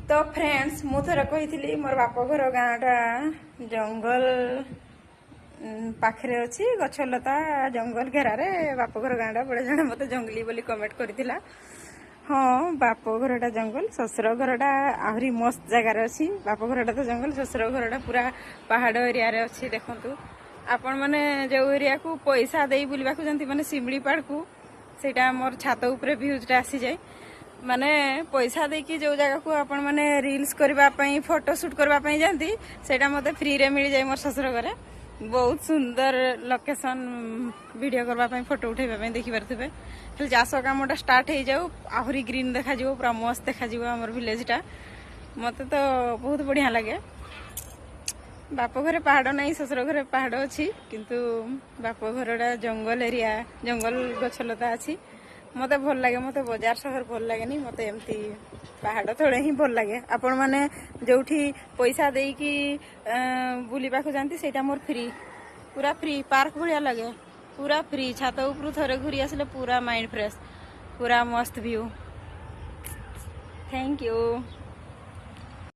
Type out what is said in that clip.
तो फ्रेंड्स मु थर कही मोर बाप घर गाँटा जंगल पाखे अच्छी गछलता जंगल घेरार बापघर गाँटा बड़े जन मत जंगली बोली कमेंट करथिला। हाँ बाप घरटा जंगल शशुर घरटा आहरी मस्त जगार अच्छी। बाप घरटा तो जंगल शशुर घरटा पूरा पहाड़ एरिया रे अच्छी। देखंतु आपण माने जो एरिया को पैसा दे बुलवा जाती माने शिमिलीपाड़ को सेटा मोर छात उपरे व्यूजटा आसी जाए माने पैसा देकी जो जगह को आपण माने रील्स करबा पई फोटो शूट करबा पई जानती सेटा मते फ्री रे मिल जाए। मोर ससुर घरे बहुत सुंदर लोकेशन वीडियो करबा पई फोटो उठेबा पई देखि परथिबे। फिर चाष कामटा स्टार्ट हो जाऊ आहरी ग्रीन देखा जिवो पूरा मस्त देखा जिवो हमर विलेजटा मते तो बहुत बढ़िया लगे। बाप घरे पहाड़ नहीं ससुर घरे पहाड़ अच्छी किंतु बाप घरटा जंगल एरिया जंगल गछलता अच्छी मते भल लगे। मते बाजार सहर भल लगे नहीं मते एमती पहाड़ तले ही भल लगे। आपण माने जोठी पैसा देकी बुलिबा को जानती सेटा मोर फ्री पूरा फ्री पार्क भलिया लगे पूरा फ्री। छात उपरु थरे घुरी आसले पूरा माइंड फ्रेश पूरा मस्त व्यू। Thank you.